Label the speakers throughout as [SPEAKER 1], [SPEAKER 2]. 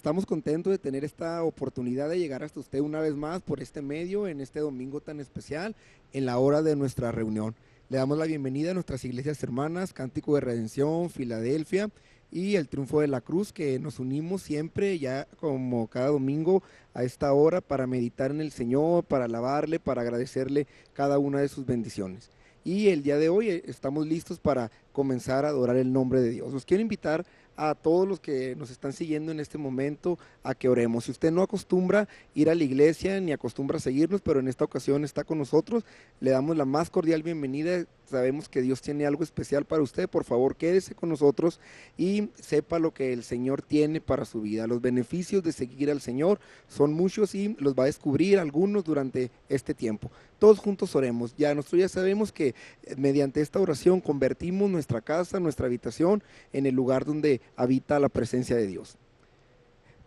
[SPEAKER 1] Estamos contentos de tener esta oportunidad de llegar hasta usted una vez más por este medio, en este domingo tan especial, en la hora de nuestra reunión. Le damos la bienvenida a nuestras iglesias hermanas, Cántico de Redención, Filadelfia y el Triunfo de la Cruz, que nos unimos siempre, ya como cada domingo, a esta hora para meditar en el Señor, para alabarle, para agradecerle cada una de sus bendiciones. Y el día de hoy estamos listos para comenzar a adorar el nombre de Dios. Los quiero invitar a todos los que nos están siguiendo en este momento a que oremos. Si usted no acostumbra ir a la iglesia ni acostumbra seguirnos, pero en esta ocasión está con nosotros, le damos la más cordial bienvenida. Sabemos que Dios tiene algo especial para usted. Por favor, quédese con nosotros y sepa lo que el Señor tiene para su vida. Los beneficios de seguir al Señor son muchos y los va a descubrir algunos durante este tiempo. Todos juntos oremos. Nosotros ya sabemos que mediante esta oración convertimos nuestra casa, nuestra habitación, en el lugar donde habita la presencia de Dios.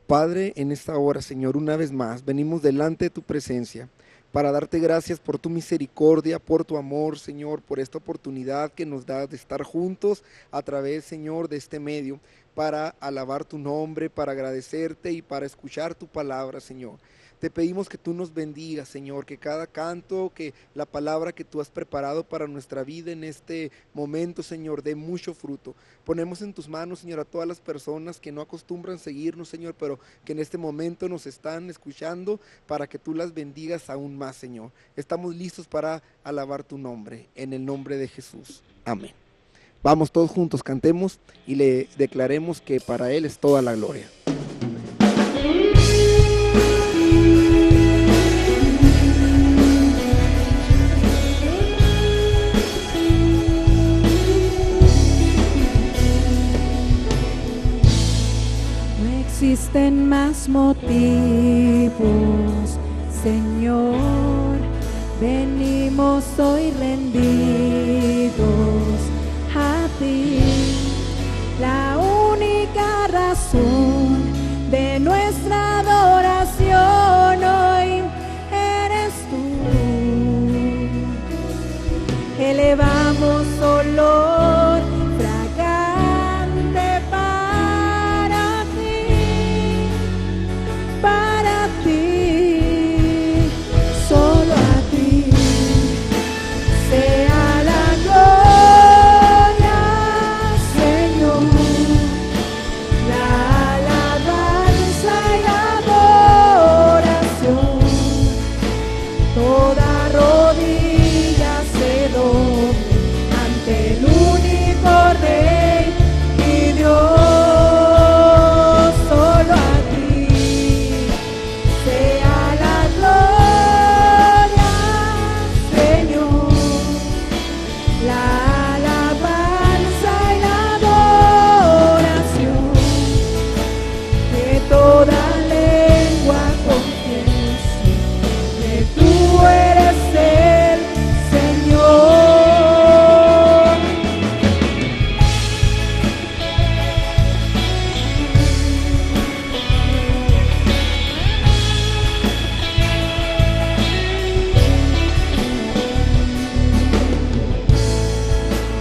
[SPEAKER 1] Padre, en esta hora, Señor, una vez más, venimos delante de tu presencia para darte gracias por tu misericordia, por tu amor, Señor, por esta oportunidad que nos da de estar juntos a través, Señor, de este medio, para alabar tu nombre, para agradecerte y para escuchar tu palabra, Señor. Te pedimos que tú nos bendigas, Señor, que cada canto, que la palabra que tú has preparado para nuestra vida en este momento, Señor, dé mucho fruto. Ponemos en tus manos, Señor, a todas las personas que no acostumbran seguirnos, Señor, pero que en este momento nos están escuchando, para que tú las bendigas aún más, Señor. Estamos listos para alabar tu nombre, en el nombre de Jesús. Amén. Vamos todos juntos, cantemos y le declaremos que para Él es toda la gloria.
[SPEAKER 2] No existen más motivos, Señor, venimos hoy rendidos a ti. La única razón de nuestra adoración hoy eres tú. Elevamos olor fragante para ti, solo a ti sea la gloria, Señor, la alabanza y la adoración. Toda rodilla se doble ante el único Rey y Dios. Solo a ti sea la gloria, Señor, la alabanza y la adoración. Que toda lengua confiese que tú eres el Señor.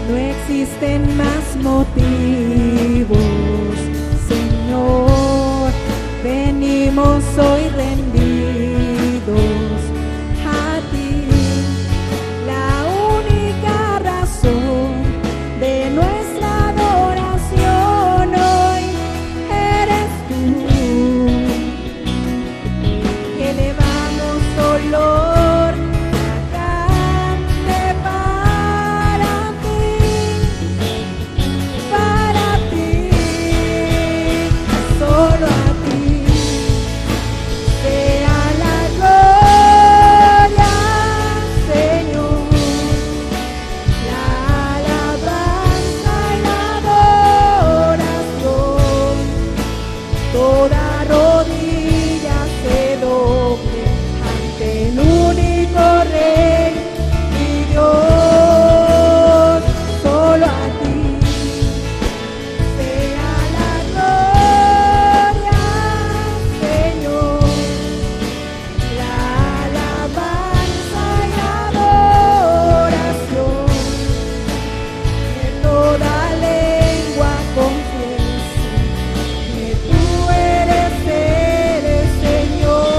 [SPEAKER 2] No existen más motivos, Señor, venimos hoy rendidos a ti. La única razón de nuestra adoración hoy eres tú. Elevamos olor fragante para ti, solo a ti sea la gloria, Señor, la alabanza y la adoración. Toda rodilla se doble ante el único Rey y Dios. Solo a ti sea la gloria, Señor, la alabanza y la adoración. Que toda lengua confiese que tú eres el Señor.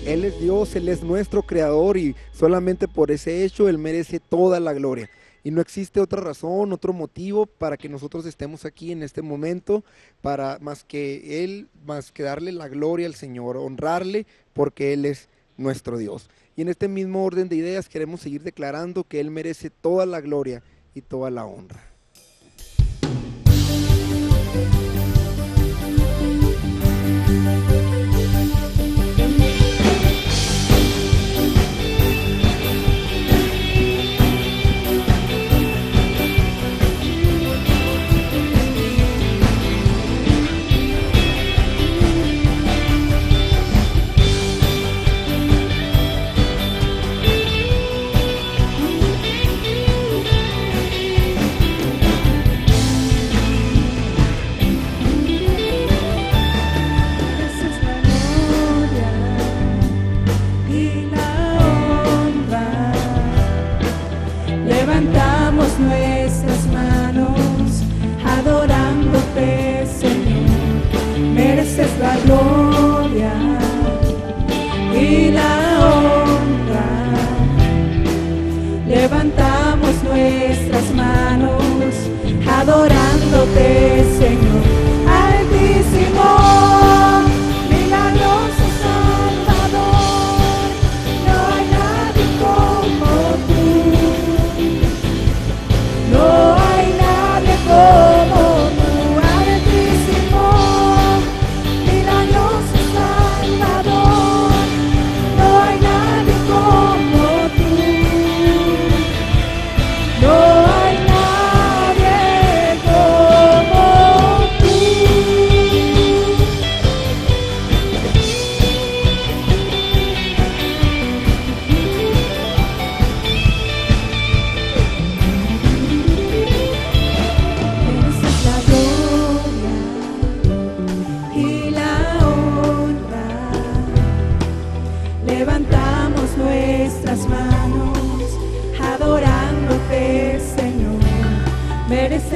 [SPEAKER 1] Él es Dios, Él es nuestro creador y solamente por ese hecho Él merece toda la gloria. Y no existe otra razón, otro motivo para que nosotros estemos aquí en este momento, para más que darle la gloria al Señor, honrarle, porque Él es nuestro Dios. Y en este mismo orden de ideas queremos seguir declarando que Él merece toda la gloria y toda la honra.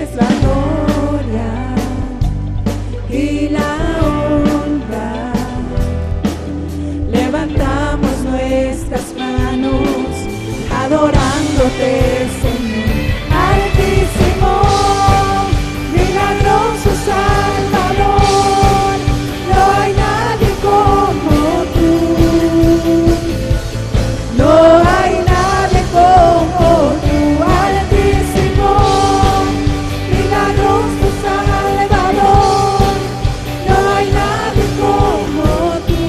[SPEAKER 2] mereces la gloria y la honra. Levantamos nuestras manos adorándote, Señor. Altísimo, milagroso Salvador, no hay nadie como tú. No hay nadie como tú. Altísimo, milagroso Salvador, no hay nadie como tú.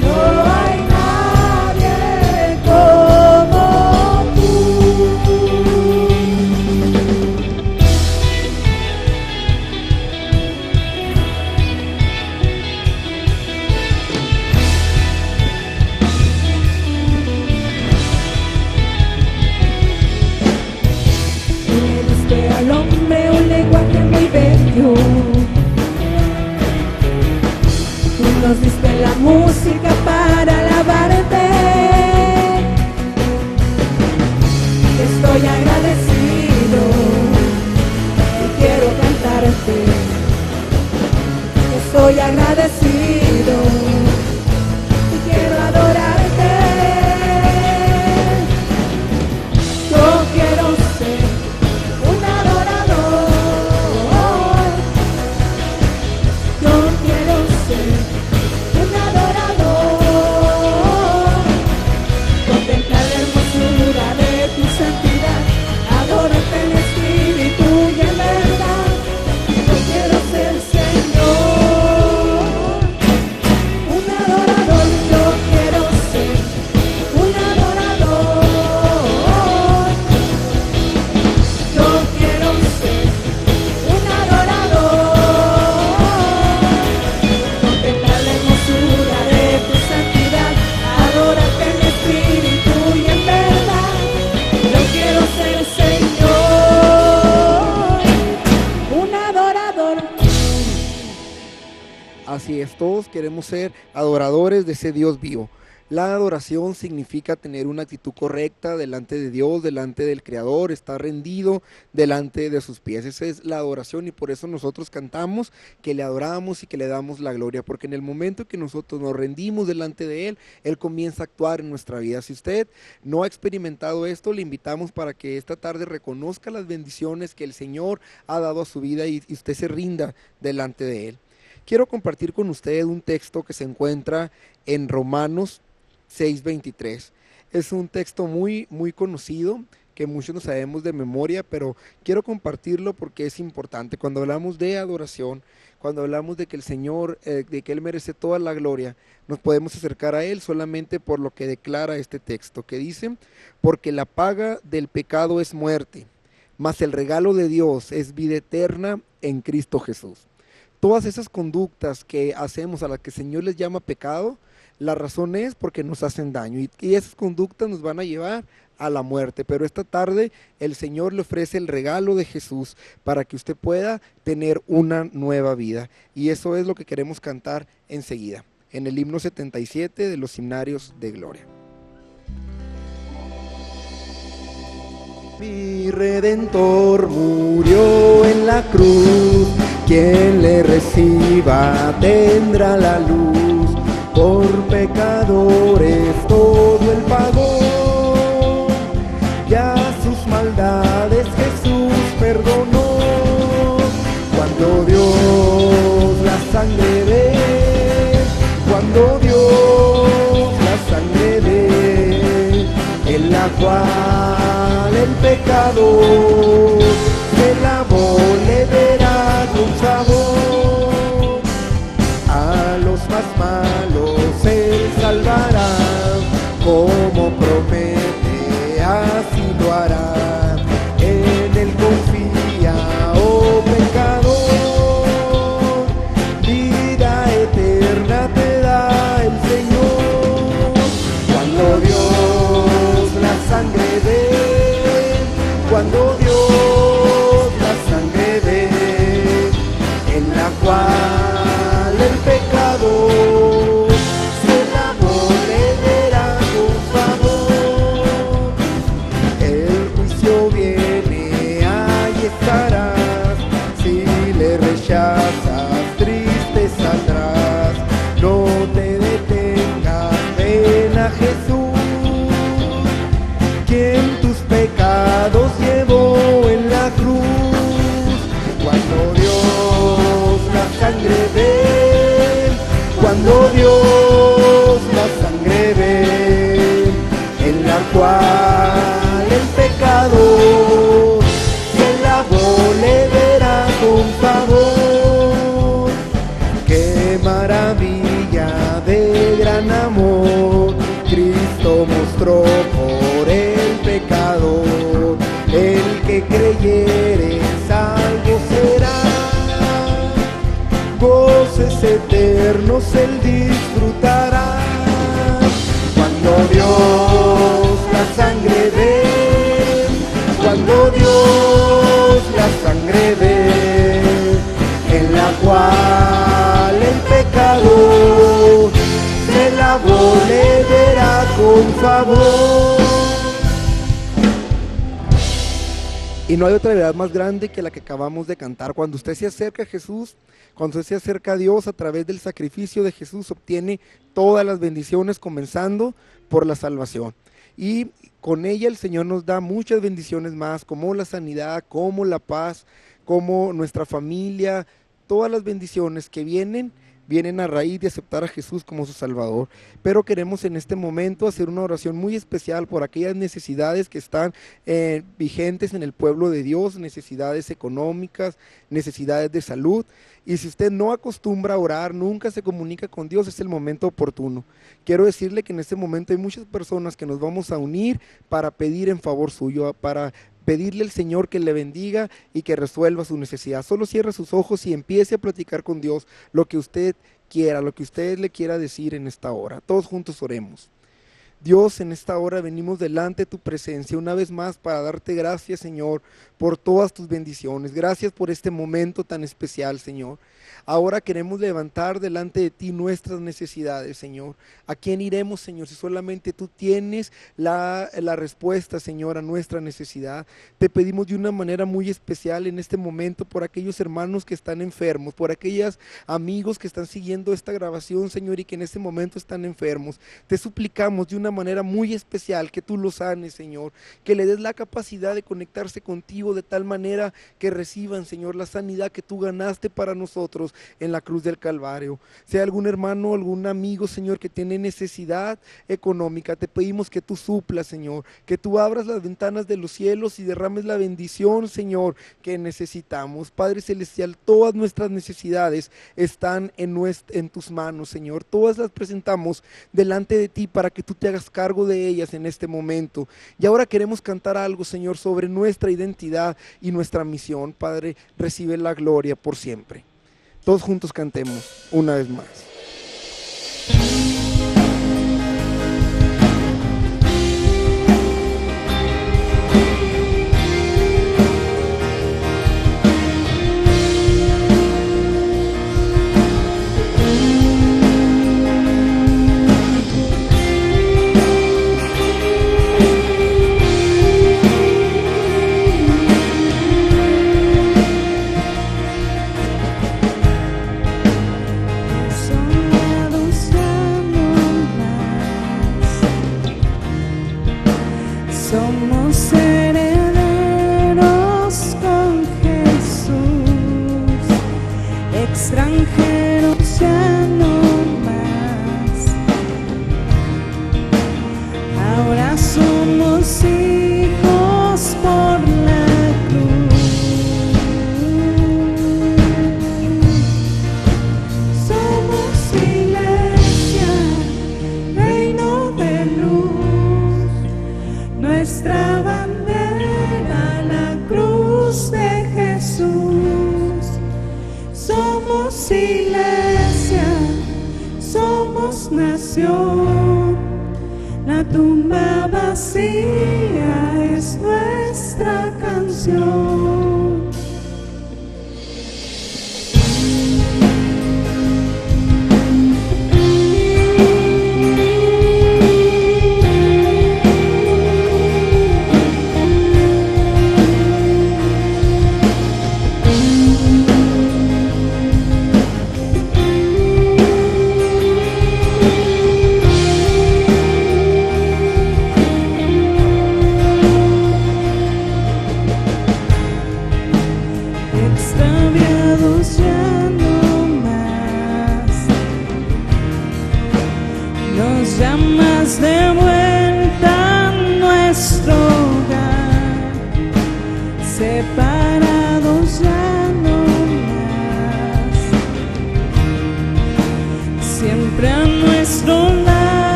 [SPEAKER 2] No hay nadie como tú. Le diste al hombre un lenguaje muy bello. Tú nos diste la música para alabarte. Estoy agradecido y quiero cantarte. Estoy agradecido y quiero adorarte. Yo quiero ser un adorador. Yo quiero ser un adorador. Contemplar la hermosura de tu santidad, adorarte en espíritu y en verdad. Yo quiero ser, Señor, un adorador. Yo quiero ser un adorador. Yo quiero ser un adorador. Contemplar la hermosura de tu santidad, adórate en espíritu y en verdad. Yo quiero ser, Señor, un adorador.
[SPEAKER 1] Así es, todos queremos ser adoradores de ese Dios vivo. La adoración significa tener una actitud correcta delante de Dios, delante del Creador, estar rendido delante de sus pies. Esa es la adoración y por eso nosotros cantamos que le adoramos y que le damos la gloria, porque en el momento que nosotros nos rendimos delante de Él, Él comienza a actuar en nuestra vida. Si usted no ha experimentado esto, le invitamos para que esta tarde reconozca las bendiciones que el Señor ha dado a su vida y usted se rinda delante de Él. Quiero compartir con usted un texto que se encuentra en Romanos 6:23. Es un texto muy conocido que muchos no sabemos de memoria, pero quiero compartirlo porque es importante. Cuando hablamos de adoración, cuando hablamos de que el Señor, de que Él merece toda la gloria, nos podemos acercar a Él solamente por lo que declara este texto, que dice: porque la paga del pecado es muerte, mas el regalo de Dios es vida eterna en Cristo Jesús. Todas esas conductas que hacemos a las que el Señor les llama pecado, la razón es porque nos hacen daño y esas conductas nos van a llevar a la muerte. Pero esta tarde el Señor le ofrece el regalo de Jesús para que usted pueda tener una nueva vida. Y eso es lo que queremos cantar enseguida, en el himno 77 de los himnarios de gloria. Mi Redentor murió en la cruz, quien le reciba tendrá la luz. Por pecadores todo Él pagó, ya sus maldades Jesús perdonó. Cuando Dios la sangre ve, cuando Dios la sangre ve, en la cual el pecado se lavó, le verá con sabor. A los más malos Él salvará, como promete así lo hará. En Él confía, oh pecador, vida eterna te da el Señor. Cuando Dios la sangre ve, cuando Dios la sangre ve, maravilla de gran amor, Cristo mostró por el pecador. El que creyere salvo será, goces eternos él disfrutará. Cuando Dios la sangre ve, cuando Dios la sangre ve, en la cual el pecador se lavó, le verá con favor. Y no hay otra verdad más grande que la que acabamos de cantar. Cuando usted se acerca a Jesús, cuando usted se acerca a Dios a través del sacrificio de Jesús, obtiene todas las bendiciones, comenzando por la salvación. Y con ella el Señor nos da muchas bendiciones más, como la sanidad, como la paz, como nuestra familia. Todas las bendiciones que vienen a raíz de aceptar a Jesús como su Salvador. Pero queremos en este momento hacer una oración muy especial por aquellas necesidades que están vigentes en el pueblo de Dios, necesidades económicas, necesidades de salud. Y si usted no acostumbra a orar, nunca se comunica con Dios, es el momento oportuno. Quiero decirle que en este momento hay muchas personas que nos vamos a unir para pedir en favor suyo, para pedirle al Señor que le bendiga y que resuelva su necesidad. Solo cierre sus ojos y empiece a platicar con Dios lo que usted quiera, lo que usted le quiera decir en esta hora. Todos juntos oremos. Dios, en esta hora venimos delante de tu presencia una vez más para darte gracias, Señor, por todas tus bendiciones. Gracias por este momento tan especial, Señor. Ahora queremos levantar delante de ti nuestras necesidades, Señor. ¿A quién iremos, Señor, si solamente tú tienes la respuesta, Señor, a nuestra necesidad? Te pedimos de una manera muy especial en este momento por aquellos hermanos que están enfermos, por aquellos amigos que están siguiendo esta grabación, Señor, y que en este momento están enfermos. Te suplicamos de una manera muy especial que tú los sanes, Señor, que le des la capacidad de conectarse contigo de tal manera que reciban, Señor, la sanidad que tú ganaste para nosotros en la cruz del Calvario. Sea algún hermano, algún amigo, Señor, que tiene necesidad económica, te pedimos que tú suplas, Señor, que tú abras las ventanas de los cielos y derrames la bendición, Señor, que necesitamos. Padre Celestial, todas nuestras necesidades están en tus manos, Señor. Todas las presentamos delante de ti para que tú te hagas cargo de ellas en este momento. Y ahora queremos cantar algo, Señor, sobre nuestra identidad y nuestra misión. Padre, recibe la gloria por siempre. Todos juntos cantemos una vez más.
[SPEAKER 2] Somos herederos con Jesús, extranjeros ya no más. Ahora somos hijos por la cruz. Somos iglesia, reino de luz. Nuestra bandera, la cruz de Jesús. Somos iglesia, somos nación. La tumba vacía es nuestra canción. Extraviados ya no más, nos llamas de vuelta a nuestro hogar. Separados ya no más,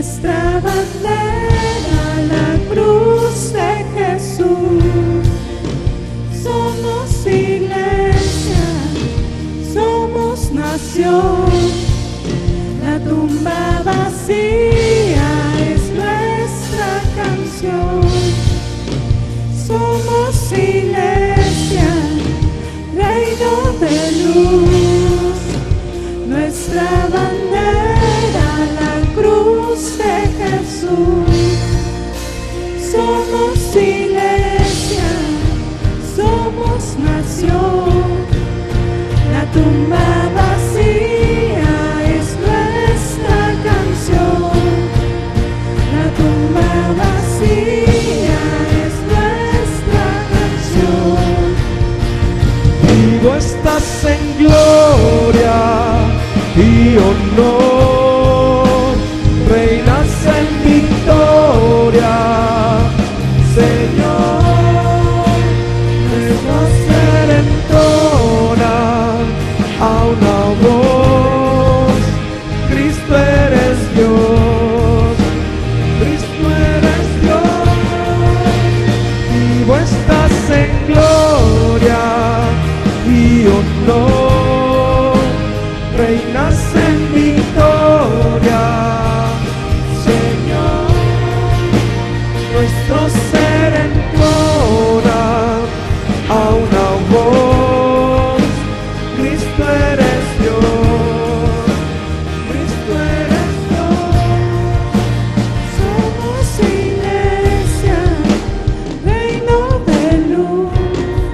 [SPEAKER 2] nuestra bandera, la cruz de Jesús. Somos iglesia, somos nación, la tumba vacía es nuestra canción. Somos iglesia, reino de luz, nuestra bandera, la cruz de Jesús. Somos iglesia, somos nación, la tumba vacía es nuestra canción. La tumba vacía es nuestra canción.
[SPEAKER 3] Vivo estás en gloria y honor, reinas en victoria, Señor. Nuestro ser entona a una voz: Cristo eres Dios, Cristo eres Dios. Vivo estás en gloria y honor, reinas en victoria, Señor. Nuestro ser entona a una voz: Cristo eres Dios, Cristo eres Dios.
[SPEAKER 2] Somos iglesia, reino de luz,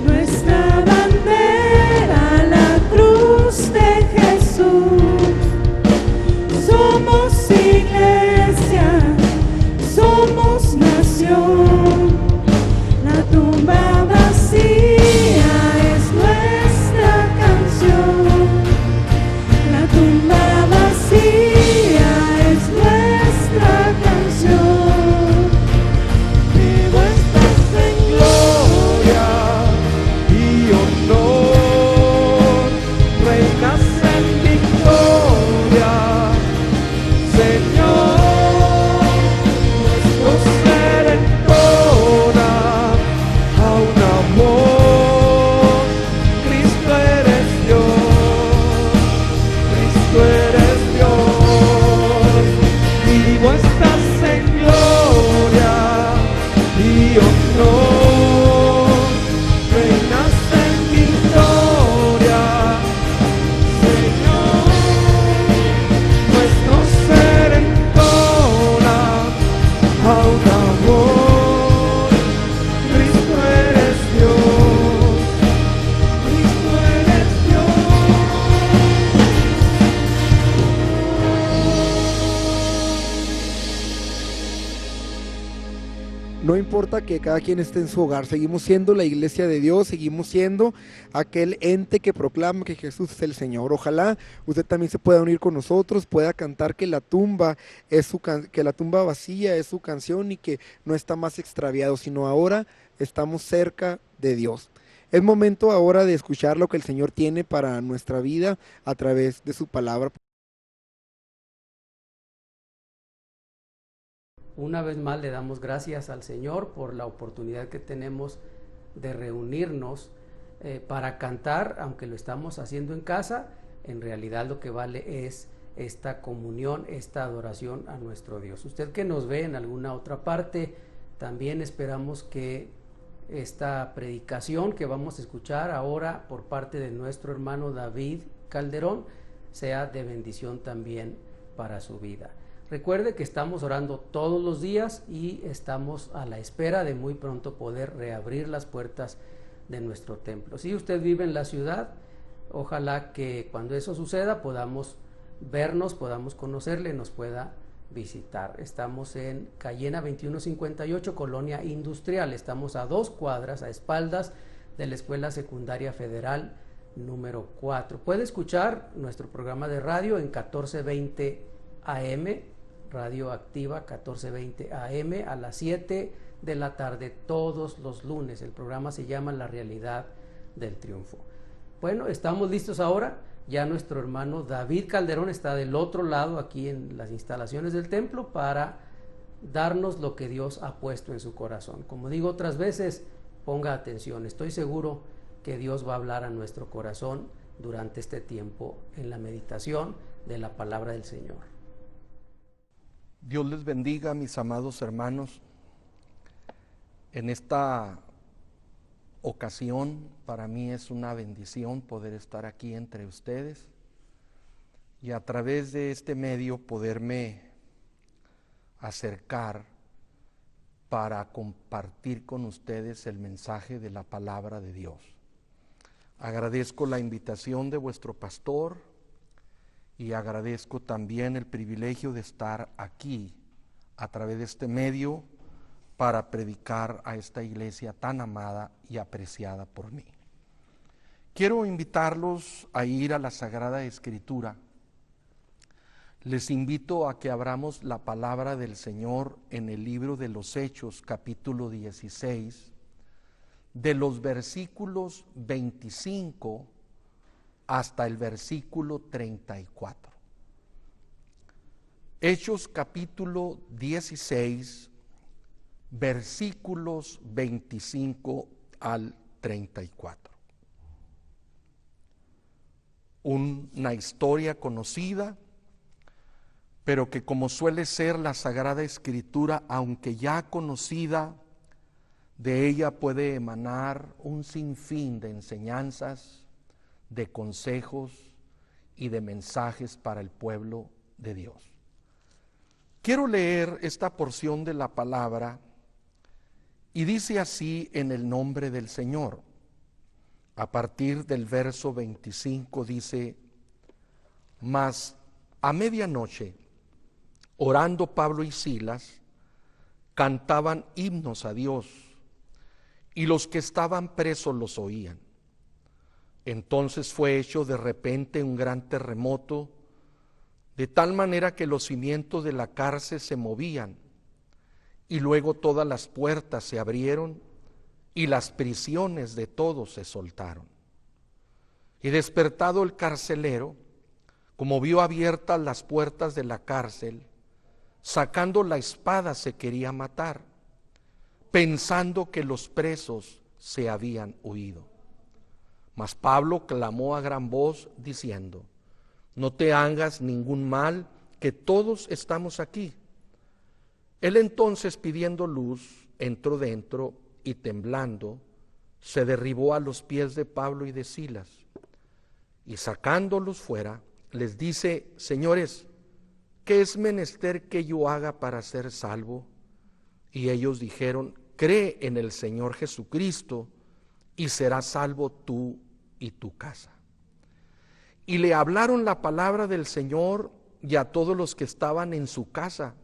[SPEAKER 2] nuestra bandera, la cruz de Jesús. Somos iglesia, somos nación, la tumba vacía es nuestra canción. La tumba vacía es nuestra canción.
[SPEAKER 3] Vivo estás en gloria y honor, reinas en victoria, Señor. Nuestro ser entona a una voz: Cristo eres Dios, Cristo eres Dios. Vivo estás en gloria y honor, reinas en victoria, Señor. Nuestro ser entona a una voz: Cristo eres Dios, Cristo eres Dios.
[SPEAKER 1] No importa que cada quien esté en su hogar, seguimos siendo la iglesia de Dios, seguimos siendo aquel ente que proclama que Jesús es el Señor. Ojalá usted también se pueda unir con nosotros, pueda cantar que la tumba que la tumba vacía es su canción y que no está más extraviado, sino ahora estamos cerca de Dios. Es momento ahora de escuchar lo que el Señor tiene para nuestra vida a través de su palabra.
[SPEAKER 4] Una vez más le damos gracias al Señor por la oportunidad que tenemos de reunirnos para cantar, aunque lo estamos haciendo en casa. En realidad lo que vale es esta comunión, esta adoración a nuestro Dios. Usted que nos ve en alguna otra parte, también esperamos que esta predicación que vamos a escuchar ahora por parte de nuestro hermano David Calderón sea de bendición también para su vida. Recuerde que estamos orando todos los días y estamos a la espera de muy pronto poder reabrir las puertas de nuestro templo. Si usted vive en la ciudad, ojalá que cuando eso suceda podamos vernos, podamos conocerle, nos pueda visitar. Estamos en Cayena 2158, Colonia Industrial. Estamos a 2 cuadras, a espaldas de la Escuela Secundaria Federal número 4. Puede escuchar nuestro programa de radio en 1420 AM, Radio Activa 1420 AM, a las 7 de la tarde todos los lunes. El programa se llama La Realidad del Triunfo. Bueno, estamos listos ahora Ya nuestro hermano David Calderón está del otro lado, aquí en las instalaciones del templo, para darnos lo que Dios ha puesto en su corazón. Como digo otras veces, ponga atención. Estoy seguro que Dios va a hablar a nuestro corazón durante este tiempo en la meditación de la palabra del Señor.
[SPEAKER 5] Dios les bendiga, mis amados hermanos. En esta ocasión, para mí es una bendición poder estar aquí entre ustedes y a través de este medio poderme acercar para compartir con ustedes el mensaje de la palabra de Dios. Agradezco la invitación de vuestro pastor y agradezco también el privilegio de estar aquí a través de este medio para predicar a esta iglesia tan amada y apreciada por mí. Quiero invitarlos a ir a la Sagrada Escritura. Les invito a que abramos la palabra del Señor en el libro de los Hechos, capítulo 16, de los versículos 25 hasta el versículo 34. Hechos capítulo 16, versículos 25 al 34. Una historia conocida, pero que, como suele ser la Sagrada Escritura, aunque ya conocida, de ella puede emanar un sinfín de enseñanzas, de consejos y de mensajes para el pueblo de Dios. Quiero leer esta porción de la palabra y dice así en el nombre del Señor. A partir del verso 25 dice: Mas a medianoche, orando Pablo y Silas, cantaban himnos a Dios, y los que estaban presos los oían. Entonces fue hecho de repente un gran terremoto, de tal manera que los cimientos de la cárcel se movían, y luego todas las puertas se abrieron, y las prisiones de todos se soltaron. Y despertado el carcelero, como vio abiertas las puertas de la cárcel, sacando la espada se quería matar, pensando que los presos se habían huido. Mas Pablo clamó a gran voz diciendo: No te hagas ningún mal, que todos estamos aquí. Él entonces, pidiendo luz, entró dentro y temblando, se derribó a los pies de Pablo y de Silas. Y sacándolos fuera, les dice: Señores, ¿qué es menester que yo haga para ser salvo? Y ellos dijeron: Cree en el Señor Jesucristo y serás salvo tú y tu casa. Y le hablaron la palabra del Señor y a todos los que estaban en su casa.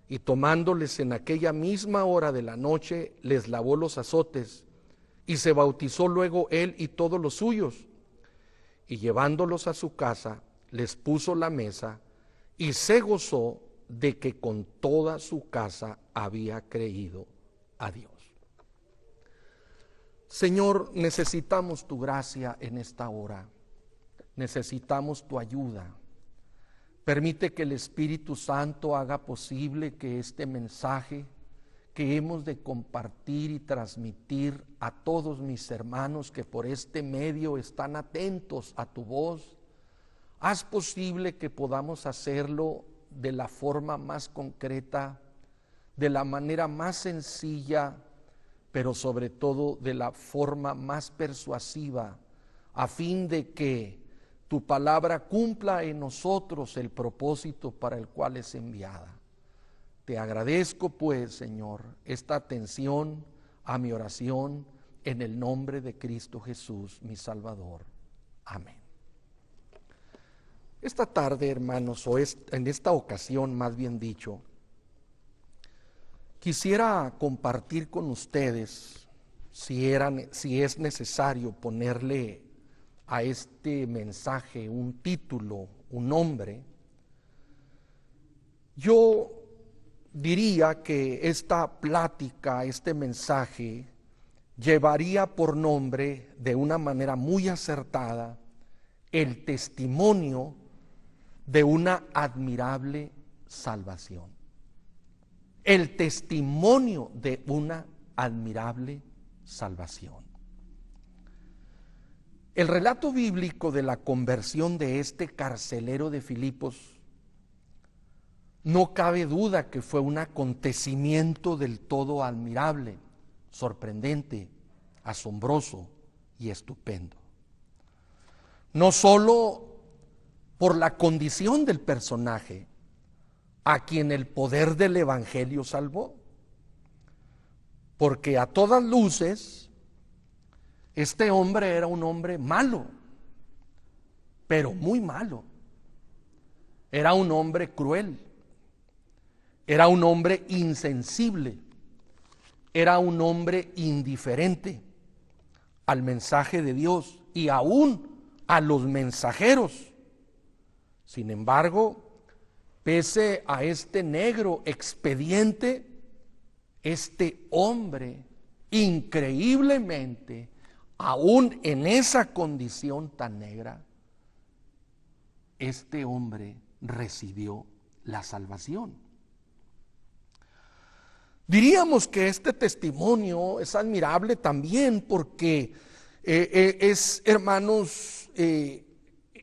[SPEAKER 5] Y tomándoles en aquella misma hora de la noche, les lavó los azotes, y se bautizó luego él y todos los suyos. Y llevándolos a su casa, les puso la mesa, y se gozó de que con toda su casa había creído a Dios. Señor, necesitamos tu gracia en esta hora, necesitamos tu ayuda. Permite que el Espíritu Santo haga posible que este mensaje que hemos de compartir y transmitir a todos mis hermanos que por este medio están atentos a tu voz, haz posible que podamos hacerlo de la forma más concreta, de la manera más sencilla, pero sobre todo de la forma más persuasiva, a fin de que tu palabra cumpla en nosotros el propósito para el cual es enviada. Te agradezco pues, Señor, esta atención a mi oración en el nombre de Cristo Jesús, mi Salvador. Amén. Esta tarde, hermanos, en esta ocasión, más bien dicho, quisiera compartir con ustedes, si es necesario ponerle a este mensaje un título, un nombre. Yo diría que esta plática, este mensaje, llevaría por nombre de una manera muy acertada el testimonio de una admirable salvación. El testimonio de una admirable salvación. El relato bíblico de la conversión de este carcelero de Filipos, no cabe duda que fue un acontecimiento del todo admirable, sorprendente, asombroso y estupendo. No solo por la condición del personaje, a quien el poder del Evangelio salvó, porque a todas luces este hombre era un hombre malo, pero muy malo. Era un hombre cruel, era un hombre insensible, era un hombre indiferente al mensaje de Dios y aún a los mensajeros. Sin embargo, pese a este negro expediente, este hombre, increíblemente, aún en esa condición tan negra, este hombre recibió la salvación. Diríamos que este testimonio es admirable también porque es, hermanos,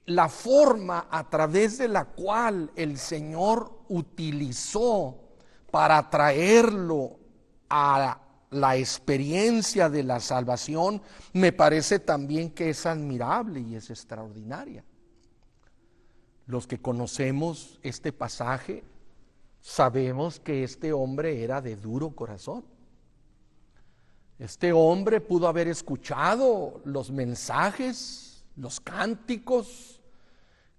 [SPEAKER 5] la forma a través de la cual el Señor utilizó para traerlo a la experiencia de la salvación, me parece también que es admirable y es extraordinaria. Los que conocemos este pasaje sabemos que este hombre era de duro corazón. Este hombre pudo haber escuchado los mensajes, los cánticos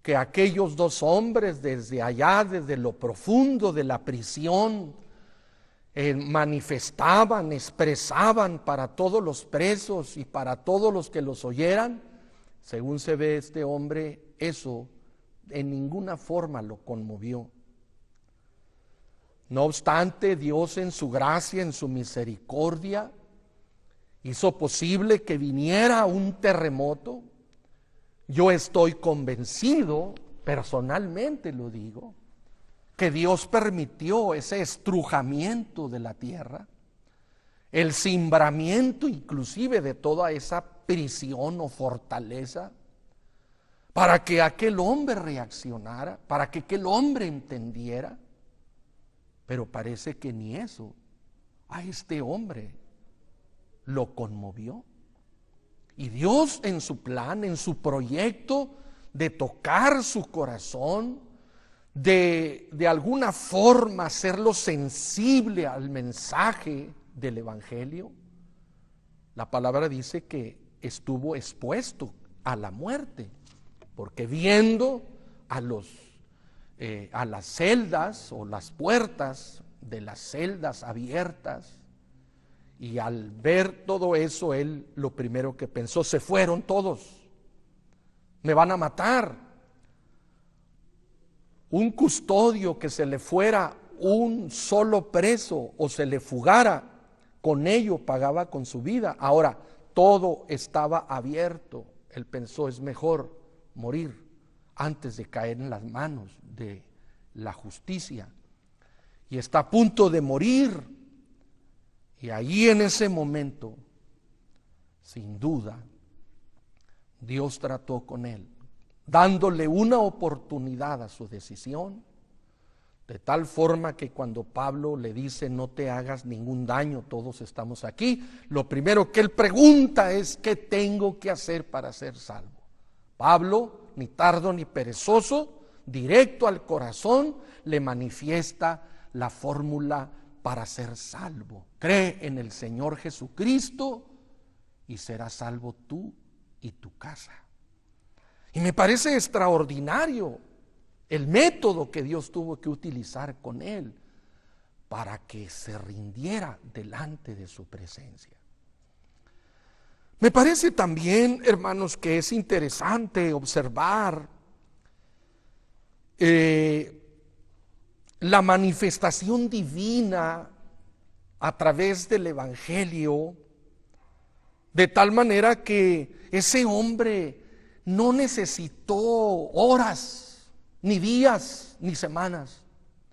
[SPEAKER 5] que aquellos dos hombres desde allá, desde lo profundo de la prisión, manifestaban, expresaban para todos los presos y para todos los que los oyeran. Según se ve, este hombre, eso en ninguna forma lo conmovió. No obstante, Dios en su gracia, en su misericordia, hizo posible que viniera un terremoto. Yo estoy convencido, personalmente lo digo, que Dios permitió ese estrujamiento de la tierra, el cimbramiento inclusive de toda esa prisión o fortaleza, para que aquel hombre reaccionara, para que aquel hombre entendiera. Pero parece que ni eso a este hombre lo conmovió. Y Dios en su plan, en su proyecto de tocar su corazón, de alguna forma hacerlo sensible al mensaje del Evangelio, la palabra dice que estuvo expuesto a la muerte, porque viendo a las celdas o las puertas de las celdas abiertas, y al ver todo eso, él lo primero que pensó: se fueron todos, me van a matar. Un custodio que se le fuera un solo preso o se le fugara, con ello pagaba con su vida. Ahora todo estaba abierto. Él pensó: es mejor morir antes de caer en las manos de la justicia. Y está a punto de morir. Y allí en ese momento, sin duda, Dios trató con él, dándole una oportunidad a su decisión, de tal forma que cuando Pablo le dice: no te hagas ningún daño, todos estamos aquí, lo primero que él pregunta es: ¿qué tengo que hacer para ser salvo? Pablo, ni tardo ni perezoso, directo al corazón, le manifiesta la fórmula para ser salvo. Cree en el Señor Jesucristo y serás salvo tú y tu casa. Y me parece extraordinario el método que Dios tuvo que utilizar con él para que se rindiera delante de su presencia. Me parece también, hermanos, que es interesante observar la manifestación divina a través del Evangelio, de tal manera que ese hombre no necesitó horas, ni días, ni semanas.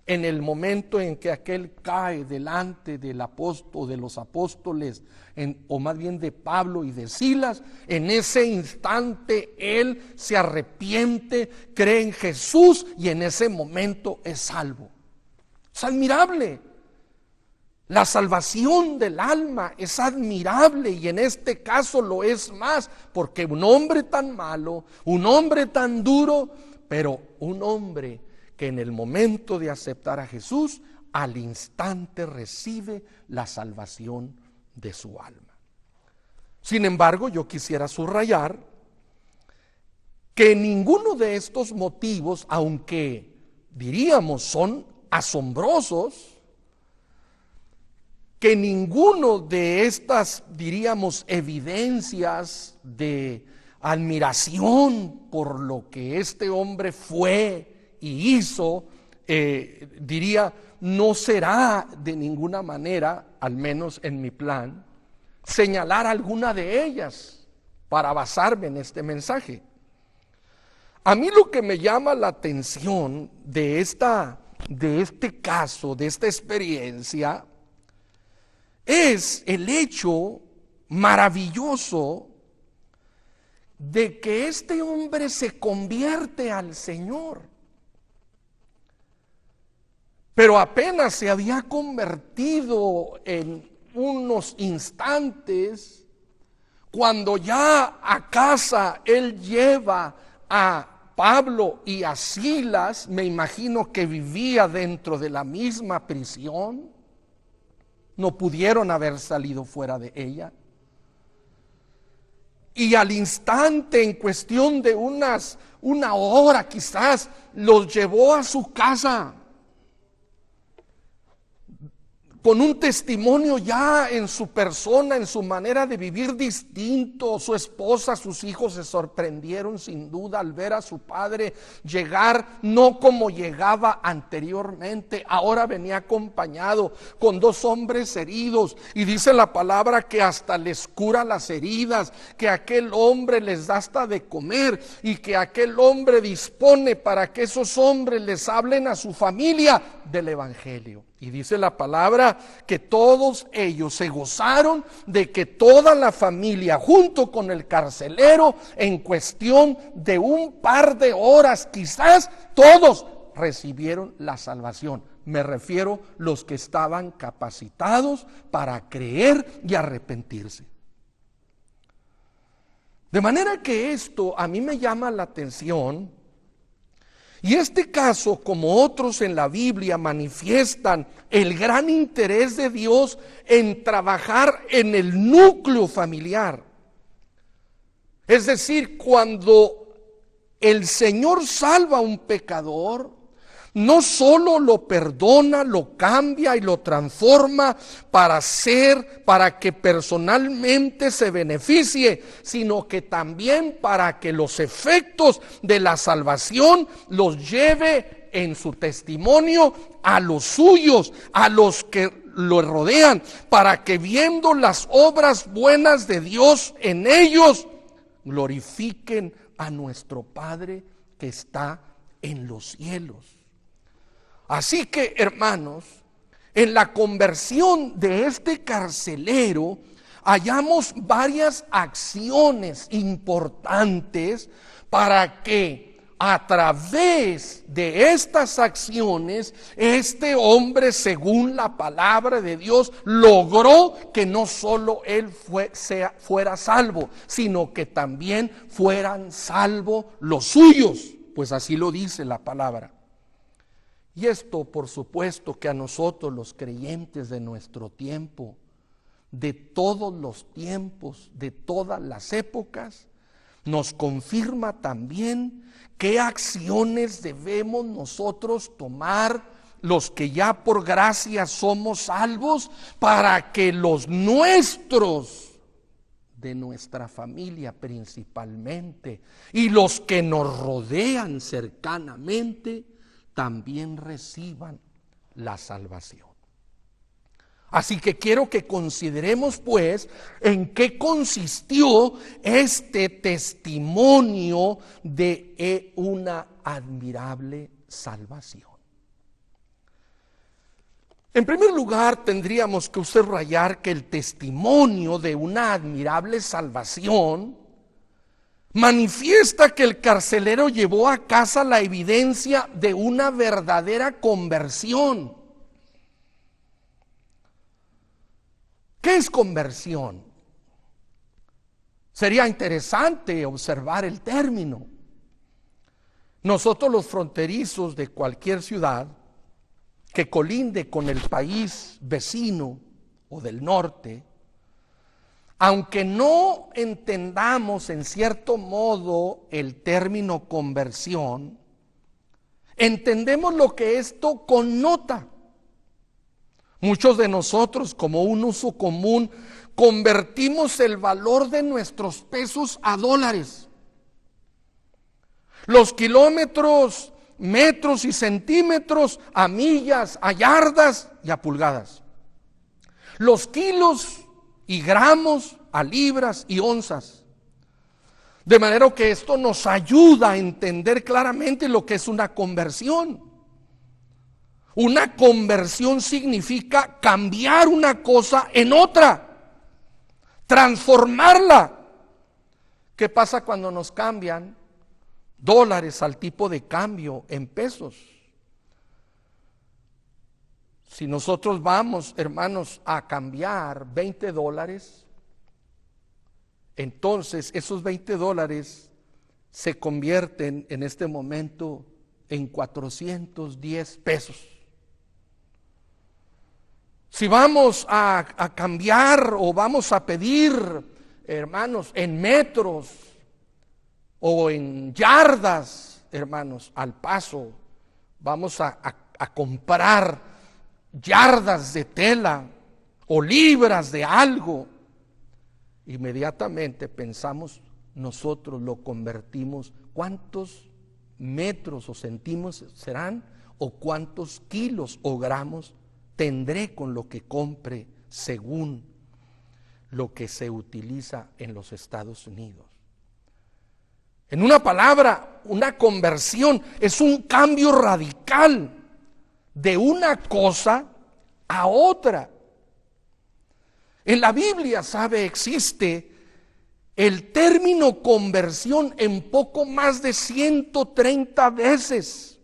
[SPEAKER 5] En el momento en que aquel cae delante del apóstol, de los apóstoles, o más bien de Pablo y de Silas, en ese instante él se arrepiente, cree en Jesús y en ese momento es salvo. Es admirable. La salvación del alma es admirable, y en este caso lo es más, porque un hombre tan malo, un hombre tan duro, pero un hombre que en el momento de aceptar a Jesús, al instante recibe la salvación de su alma. Sin embargo, yo quisiera subrayar que ninguno de estos motivos, aunque diríamos son asombrosos, que ninguno de estas, diríamos, evidencias de admiración por lo que este hombre fue y hizo, diría, no será de ninguna manera, al menos en mi plan, señalar alguna de ellas para basarme en este mensaje. A mí lo que me llama la atención de este caso, de esta experiencia, es el hecho maravilloso de que este hombre se convierte al Señor. Pero apenas se había convertido en unos instantes, cuando ya a casa él lleva a Pablo y a Silas, me imagino que vivía dentro de la misma prisión, no pudieron haber salido fuera de ella. Y al instante, en cuestión de una hora quizás, los llevó a su casa, con un testimonio ya en su persona, en su manera de vivir distinto. Su esposa, sus hijos se sorprendieron sin duda al ver a su padre llegar, no como llegaba anteriormente. Ahora venía acompañado con 2 hombres heridos, y dice la palabra que hasta les cura las heridas, que aquel hombre les da hasta de comer, y que aquel hombre dispone para que esos hombres les hablen a su familia del evangelio. Y dice la palabra que todos ellos se gozaron de que toda la familia, junto con el carcelero, en cuestión de un par de horas quizás, todos recibieron la salvación. Me refiero los que estaban capacitados para creer y arrepentirse. De manera que esto a mí me llama la atención. Y este caso, como otros en la Biblia, manifiestan el gran interés de Dios en trabajar en el núcleo familiar. Es decir, cuando el Señor salva a un pecador, no solo lo perdona, lo cambia y lo transforma para que personalmente se beneficie, sino que también para que los efectos de la salvación los lleve en su testimonio a los suyos, a los que lo rodean, para que viendo las obras buenas de Dios en ellos, glorifiquen a nuestro Padre que está en los cielos. Así que, hermanos, en la conversión de este carcelero hallamos varias acciones importantes para que a través de estas acciones este hombre, según la palabra de Dios, logró que no solo él fuera salvo, sino que también fueran salvos los suyos, pues así lo dice la palabra. Y esto, por supuesto, que a nosotros los creyentes de nuestro tiempo, de todos los tiempos, de todas las épocas, nos confirma también qué acciones debemos nosotros tomar, los que ya por gracia somos salvos, para que los nuestros, de nuestra familia principalmente, y los que nos rodean cercanamente, también reciban la salvación. Así que quiero que consideremos pues en qué consistió este testimonio de una admirable salvación. En primer lugar, tendríamos que subrayar que el testimonio de una admirable salvación manifiesta que el carcelero llevó a casa la evidencia de una verdadera conversión. ¿Qué es conversión? Sería interesante observar el término. Nosotros los fronterizos de cualquier ciudad que colinde con el país vecino o del norte, aunque no entendamos en cierto modo el término conversión, entendemos lo que esto connota. Muchos de nosotros, como un uso común, convertimos el valor de nuestros pesos a dólares. Los kilómetros, metros y centímetros a millas, a yardas y a pulgadas. Los kilos y gramos a libras y onzas. De manera que esto nos ayuda a entender claramente lo que es una conversión. Una conversión significa cambiar una cosa en otra, transformarla. ¿Qué pasa cuando nos cambian dólares al tipo de cambio en pesos? Si nosotros vamos, hermanos, a cambiar $20, entonces esos $20 se convierten en este momento en 410 pesos. Si vamos a cambiar o vamos a pedir, hermanos, en metros o en yardas, hermanos, al paso, vamos a comprar yardas de tela o libras de algo, inmediatamente pensamos, nosotros lo convertimos, ¿cuántos metros o centímetros serán? ¿O cuántos kilos o gramos tendré con lo que compre según lo que se utiliza en los Estados Unidos? En una palabra, una conversión es un cambio radical de una cosa a otra. En la Biblia, sabe, existe el término conversión en poco más de 130 veces.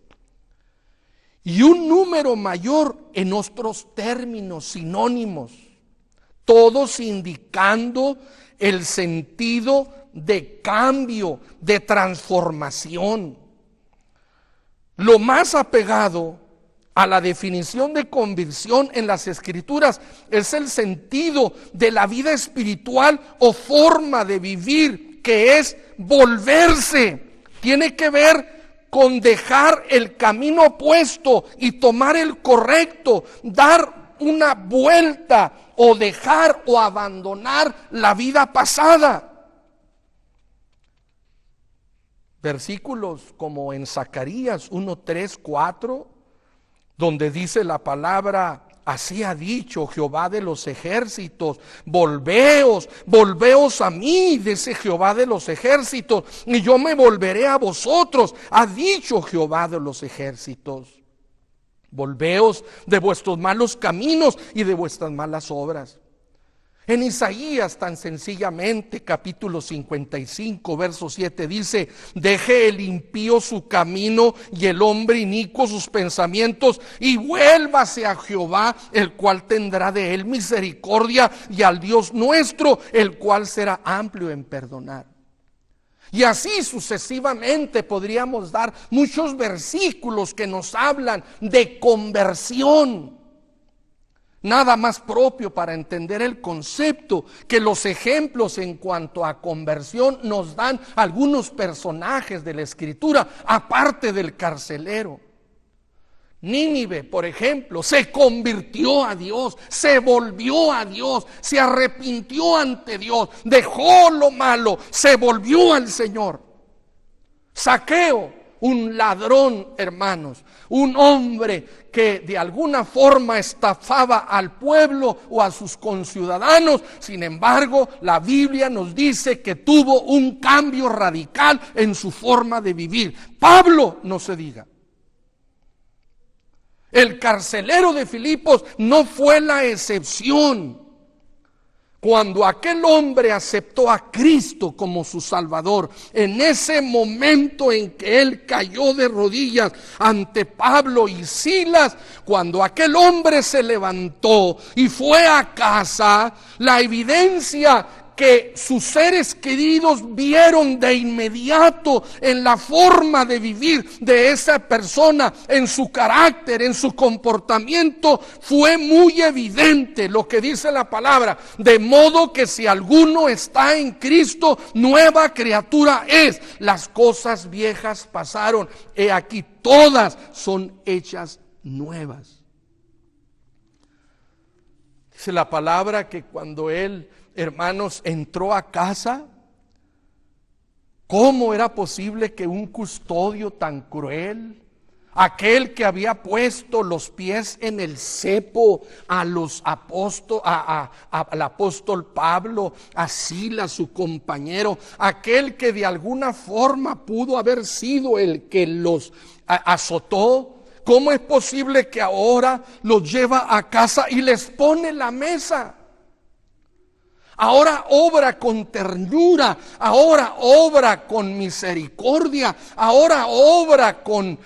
[SPEAKER 5] Y un número mayor en otros términos sinónimos, todos indicando el sentido de cambio, de transformación. Lo más apegado a la definición de conversión en las Escrituras es el sentido de la vida espiritual o forma de vivir, que es volverse. Tiene que ver con dejar el camino opuesto y tomar el correcto, dar una vuelta o dejar o abandonar la vida pasada. Versículos como en Zacarías 1, 3, 4, donde dice la palabra: así ha dicho Jehová de los ejércitos, volveos, volveos a mí, dice Jehová de los ejércitos, y yo me volveré a vosotros, ha dicho Jehová de los ejércitos. Volveos de vuestros malos caminos y de vuestras malas obras. En Isaías, tan sencillamente, capítulo 55, verso 7, dice: deje el impío su camino y el hombre inicuo sus pensamientos, y vuélvase a Jehová, el cual tendrá de él misericordia, y al Dios nuestro, el cual será amplio en perdonar. Y así sucesivamente podríamos dar muchos versículos que nos hablan de conversión. Nada más propio para entender el concepto que los ejemplos en cuanto a conversión nos dan algunos personajes de la Escritura, aparte del carcelero. Nínive, por ejemplo, se convirtió a Dios, se volvió a Dios, se arrepintió ante Dios, dejó lo malo, se volvió al Señor. Zaqueo un ladrón, hermanos, un hombre que de alguna forma estafaba al pueblo o a sus conciudadanos. Sin embargo, la Biblia nos dice que tuvo un cambio radical en su forma de vivir. Pablo, no se diga. El carcelero de Filipos no fue la excepción. Cuando aquel hombre aceptó a Cristo como su Salvador, en ese momento en que él cayó de rodillas ante Pablo y Silas, cuando aquel hombre se levantó y fue a casa, la evidencia que sus seres queridos vieron de inmediato en la forma de vivir de esa persona, en su carácter, en su comportamiento, fue muy evidente lo que dice la palabra. De modo que si alguno está en Cristo, nueva criatura es. Las cosas viejas pasaron, he aquí todas son hechas nuevas. Dice la palabra que cuando él, hermanos, entró a casa, ¿cómo era posible que un custodio tan cruel, aquel que había puesto los pies en el cepo a los apóstoles, al apóstol Pablo, a Silas, su compañero, aquel que de alguna forma pudo haber sido el que los azotó, cómo es posible que ahora los lleva a casa y les pone la mesa? Ahora obra con ternura, ahora obra con misericordia, ahora obra con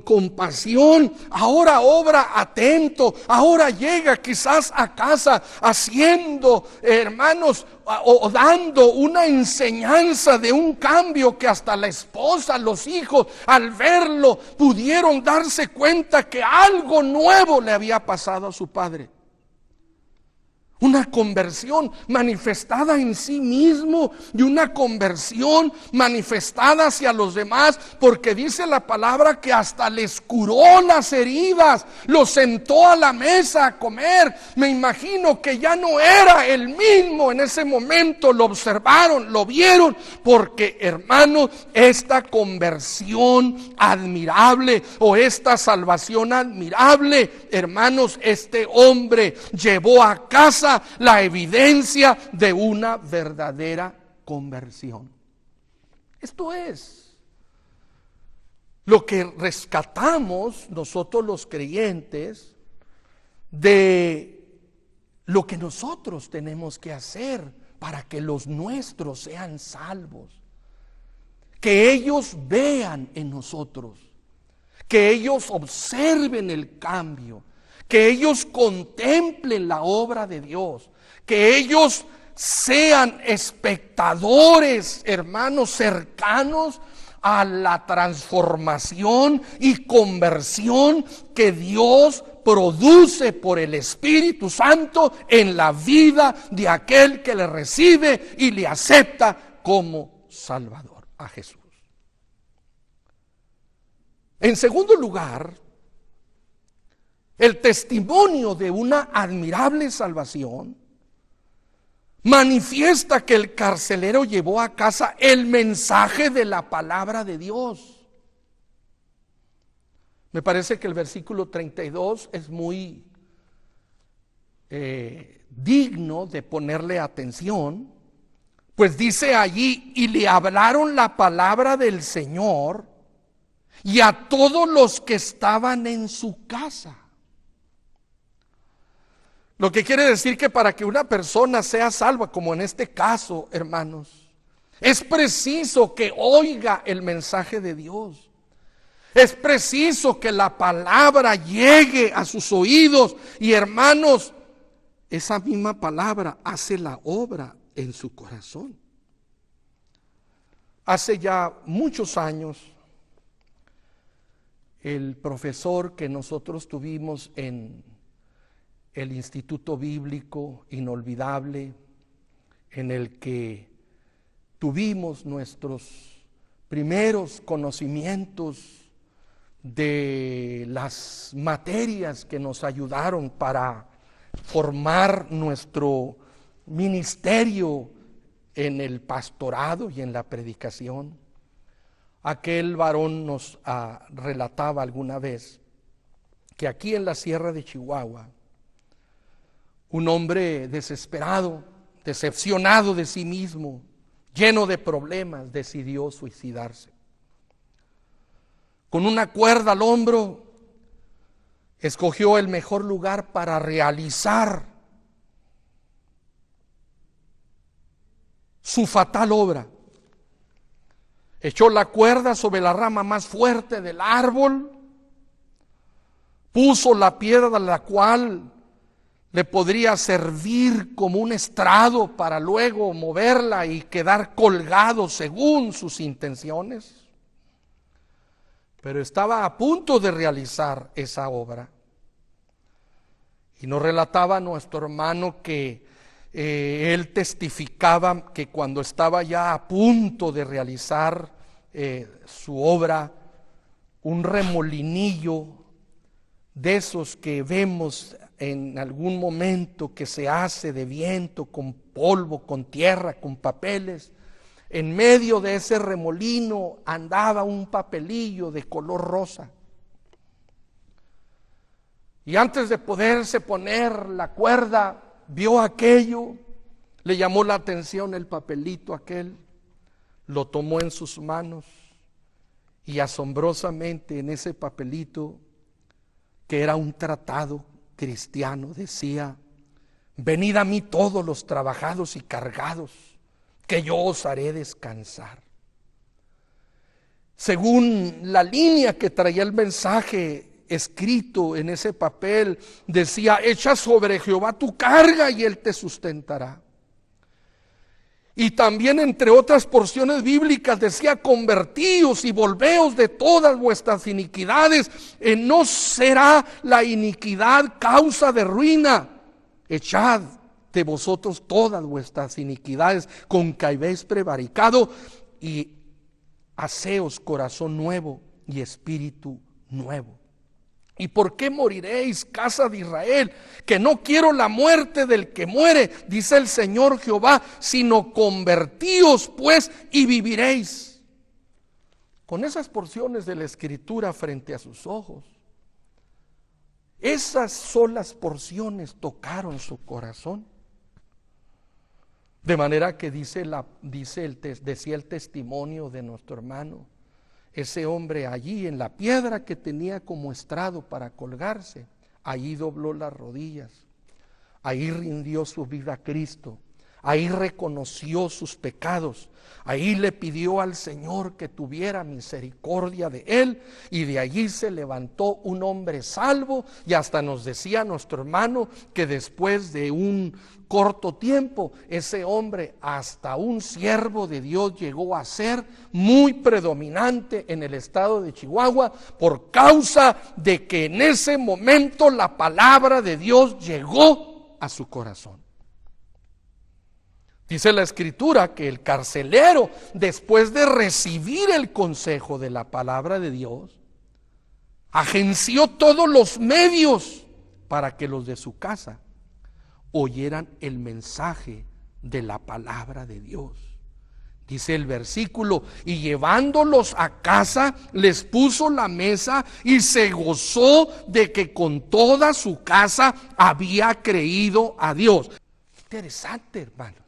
[SPEAKER 5] compasión, ahora obra atento, ahora llega quizás a casa haciendo, hermanos, o dando una enseñanza de un cambio que hasta la esposa, los hijos, al verlo, pudieron darse cuenta que algo nuevo le había pasado a su padre. Una conversión manifestada en sí mismo y una conversión manifestada hacia los demás, porque dice la palabra que hasta les curó las heridas, los sentó a la mesa a comer. Me imagino que ya no era el mismo en ese momento, lo observaron, lo vieron, porque hermanos, esta conversión admirable o esta salvación admirable, hermanos, este hombre llevó a casa la evidencia de una verdadera conversión. Esto es lo que rescatamos nosotros los creyentes de lo que nosotros tenemos que hacer para que los nuestros sean salvos. Que ellos vean en nosotros, que ellos observen el cambio, que ellos contemplen la obra de Dios, que ellos sean espectadores, hermanos, cercanos a la transformación y conversión que Dios produce por el Espíritu Santo en la vida de aquel que le recibe y le acepta como Salvador, a Jesús. En segundo lugar, el testimonio de una admirable salvación manifiesta que el carcelero llevó a casa el mensaje de la palabra de Dios. Me parece que el versículo 32 es muy digno de ponerle atención, pues dice allí: y le hablaron la palabra del Señor y a todos los que estaban en su casa. Lo que quiere decir que para que una persona sea salva, como en este caso, hermanos, es preciso que oiga el mensaje de Dios. Es preciso que la palabra llegue a sus oídos. Y hermanos, esa misma palabra hace la obra en su corazón. Hace ya muchos años, el profesor que nosotros tuvimos en el Instituto Bíblico Inolvidable, en el que tuvimos nuestros primeros conocimientos de las materias que nos ayudaron para formar nuestro ministerio en el pastorado y en la predicación. Aquel varón nos relataba alguna vez que aquí en la sierra de Chihuahua, un hombre desesperado, decepcionado de sí mismo, lleno de problemas, decidió suicidarse. Con una cuerda al hombro, escogió el mejor lugar para realizar su fatal obra. Echó la cuerda sobre la rama más fuerte del árbol, puso la piedra de la cual le podría servir como un estrado para luego moverla y quedar colgado según sus intenciones. Pero estaba a punto de realizar esa obra. Y nos relataba nuestro hermano que él testificaba que cuando estaba ya a punto de realizar su obra, un remolinillo de esos que vemos en algún momento que se hace de viento, con polvo, con tierra, con papeles, en medio de ese remolino andaba un papelillo de color rosa. Y antes de poderse poner la cuerda, vio aquello, le llamó la atención el papelito aquel, lo tomó en sus manos y asombrosamente en ese papelito, que era un tratado cristiano, decía: venid a mí todos los trabajados y cargados, que yo os haré descansar. Según la línea que traía el mensaje escrito en ese papel, decía: echa sobre Jehová tu carga y Él te sustentará. Y también, entre otras porciones bíblicas, decía: convertíos y volveos de todas vuestras iniquidades, no será la iniquidad causa de ruina. Echad de vosotros todas vuestras iniquidades con que habéis prevaricado, y haceos corazón nuevo y espíritu nuevo. ¿Y por qué moriréis, casa de Israel? Que no quiero la muerte del que muere, dice el Señor Jehová, sino convertíos pues y viviréis. Con esas porciones de la Escritura frente a sus ojos, esas solas porciones tocaron su corazón. De manera que decía el testimonio de nuestro hermano, ese hombre allí en la piedra que tenía como estrado para colgarse, allí dobló las rodillas, ahí rindió su vida a Cristo, ahí reconoció sus pecados, ahí le pidió al Señor que tuviera misericordia de él, y de allí se levantó un hombre salvo. Y hasta nos decía nuestro hermano que después de un corto tiempo, ese hombre, hasta un siervo de Dios, llegó a ser muy predominante en el estado de Chihuahua, por causa de que en ese momento la palabra de Dios llegó a su corazón. Dice la Escritura que el carcelero, después de recibir el consejo de la palabra de Dios, agenció todos los medios para que los de su casa oyeran el mensaje de la palabra de Dios. Dice el versículo: y llevándolos a casa, les puso la mesa y se gozó de que con toda su casa había creído a Dios. Interesante, hermanos.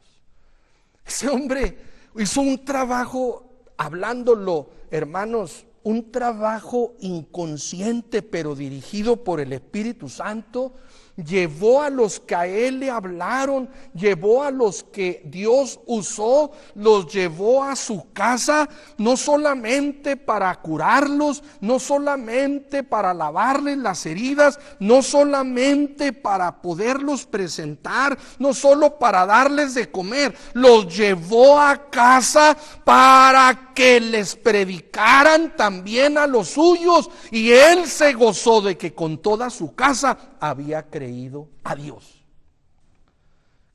[SPEAKER 5] Ese hombre hizo un trabajo, hablándolo, hermanos, un trabajo inconsciente, pero dirigido por el Espíritu Santo. Llevó a los que a él le hablaron, llevó a los que Dios usó, los llevó a su casa, no solamente para curarlos, no solamente para lavarles las heridas, no solamente para poderlos presentar, no solo para darles de comer, los llevó a casa para que les predicaran también a los suyos, y él se gozó de que con toda su casa había creído a Dios.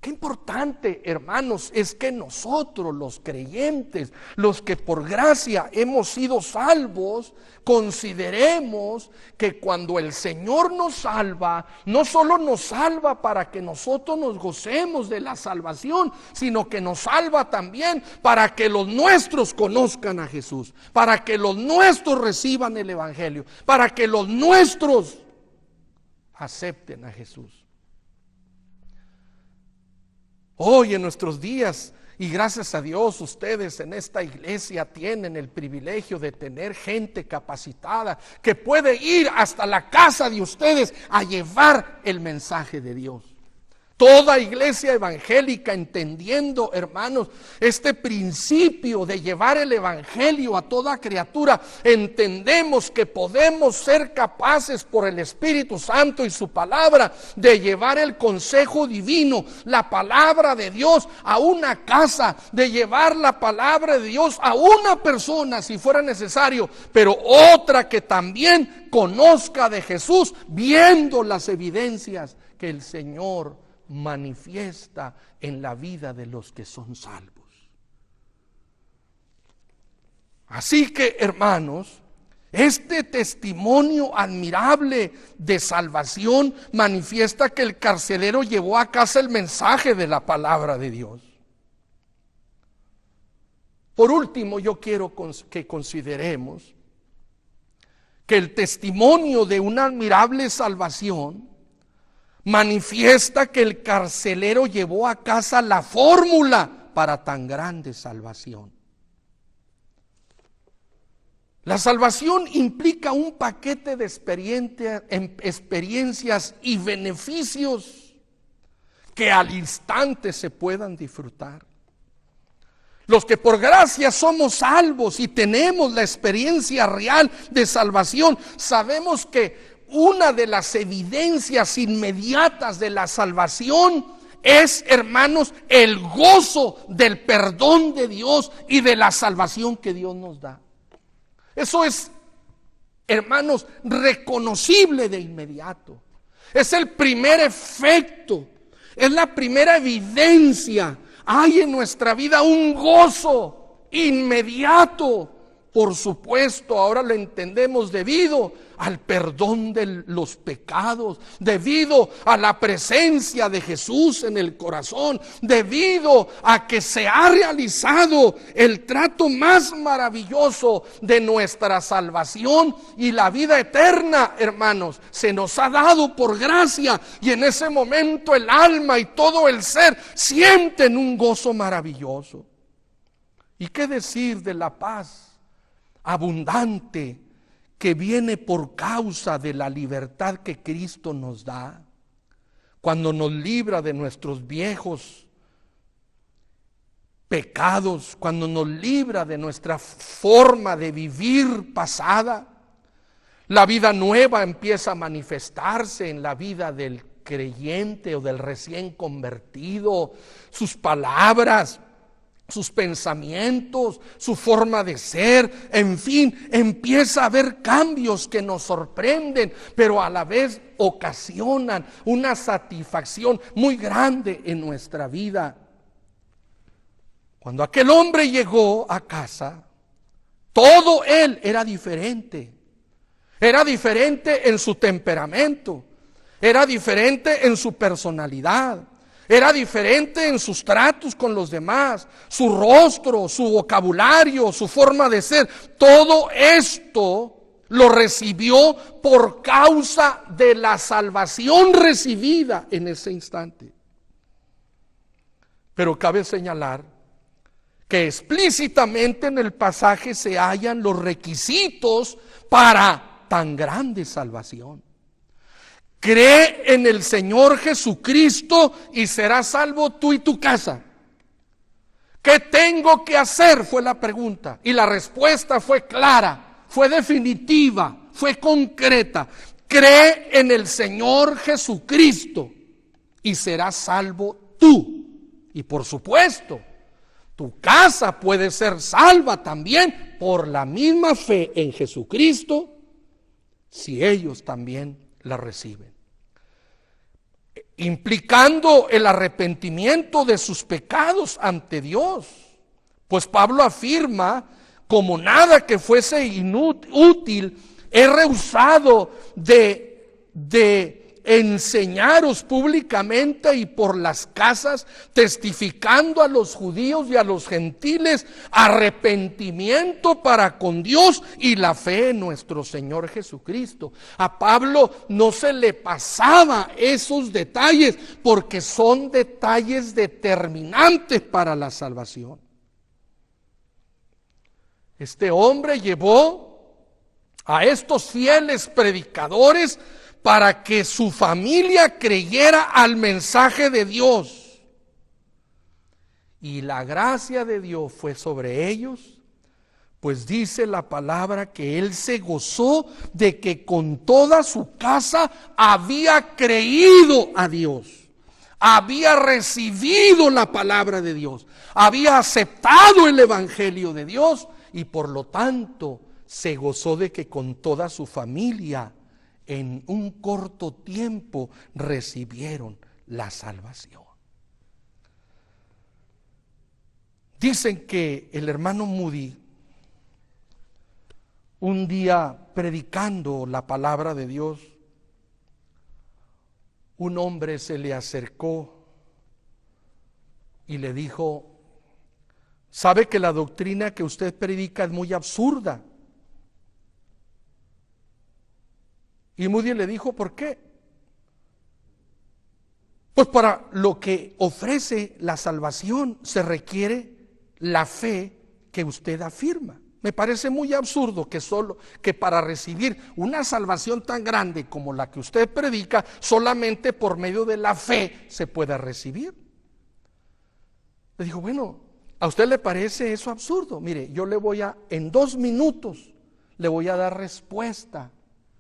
[SPEAKER 5] Qué importante, hermanos, es que nosotros los creyentes, los que por gracia hemos sido salvos, consideremos que cuando el Señor nos salva, no solo nos salva para que nosotros nos gocemos de la salvación, sino que nos salva también para que los nuestros conozcan a Jesús, para que los nuestros reciban el Evangelio, para que los nuestros acepten a Jesús. Hoy en nuestros días, y gracias a Dios, ustedes en esta iglesia tienen el privilegio de tener gente capacitada que puede ir hasta la casa de ustedes a llevar el mensaje de Dios. Toda iglesia evangélica, entendiendo, hermanos, este principio de llevar el evangelio a toda criatura, entendemos que podemos ser capaces por el Espíritu Santo y su palabra de llevar el consejo divino, la palabra de Dios a una casa, de llevar la palabra de Dios a una persona si fuera necesario, pero otra que también conozca de Jesús, viendo las evidencias que el Señor manifiesta en la vida de los que son salvos. Así que, hermanos, este testimonio admirable de salvación manifiesta que el carcelero llevó a casa el mensaje de la palabra de Dios. Por último, yo quiero que consideremos que el testimonio de una admirable salvación manifiesta que el carcelero llevó a casa la fórmula para tan grande salvación. La salvación implica un paquete de experiencias y beneficios que al instante se puedan disfrutar. Los que por gracia somos salvos y tenemos la experiencia real de salvación, sabemos que una de las evidencias inmediatas de la salvación es, hermanos, el gozo del perdón de Dios y de la salvación que Dios nos da. Eso es, hermanos, reconocible de inmediato. Es el primer efecto, es la primera evidencia. Hay en nuestra vida un gozo inmediato. Por supuesto, ahora lo entendemos debido al perdón de los pecados, debido a la presencia de Jesús en el corazón, debido a que se ha realizado el trato más maravilloso de nuestra salvación y la vida eterna, hermanos, se nos ha dado por gracia, y en ese momento el alma y todo el ser sienten un gozo maravilloso. ¿Y qué decir de la paz abundante que viene por causa de la libertad que Cristo nos da, cuando nos libra de nuestros viejos pecados, cuando nos libra de nuestra forma de vivir pasada? La vida nueva empieza a manifestarse en la vida del creyente o del recién convertido. Sus palabras, sus pensamientos, su forma de ser, en fin, empieza a haber cambios que nos sorprenden, pero a la vez ocasionan una satisfacción muy grande en nuestra vida. Cuando aquel hombre llegó a casa, todo él era diferente. Era diferente en su temperamento, era diferente en su personalidad, era diferente en sus tratos con los demás, su rostro, su vocabulario, su forma de ser. Todo esto lo recibió por causa de la salvación recibida en ese instante. Pero cabe señalar que explícitamente en el pasaje se hallan los requisitos para tan grande salvación. Cree en el Señor Jesucristo y serás salvo tú y tu casa. ¿Qué tengo que hacer?, fue la pregunta. Y la respuesta fue clara, fue definitiva, fue concreta. Cree en el Señor Jesucristo y serás salvo tú. Y por supuesto, tu casa puede ser salva también por la misma fe en Jesucristo, si ellos también la reciben. implicando el arrepentimiento de sus pecados ante Dios. Pues Pablo afirma, como nada que fuese inútil, he rehusado de enseñaros públicamente y por las casas, testificando a los judíos y a los gentiles arrepentimiento para con Dios y la fe en nuestro Señor Jesucristo. A Pablo no se le pasaba esos detalles porque son detalles determinantes para la salvación. Este hombre llevó a estos fieles predicadores para que su familia creyera al mensaje de Dios. Y la gracia de Dios fue sobre ellos, pues dice la palabra que él se gozó de que con toda su casa había creído a Dios, había recibido la palabra de Dios, había aceptado el evangelio de Dios y por lo tanto se gozó de que con toda su familia en un corto tiempo recibieron la salvación. Dicen que el hermano Moody, un día predicando la palabra de Dios, un hombre se le acercó y le dijo: ¿sabe que la doctrina que usted predica es muy absurda? Y Moody le dijo: ¿por qué? Pues para lo que ofrece la salvación se requiere la fe que usted afirma. Me parece muy absurdo que para recibir una salvación tan grande como la que usted predica, solamente por medio de la fe se pueda recibir. Le dijo: bueno, ¿a usted le parece eso absurdo? Mire, yo en 2 minutos le voy a dar respuesta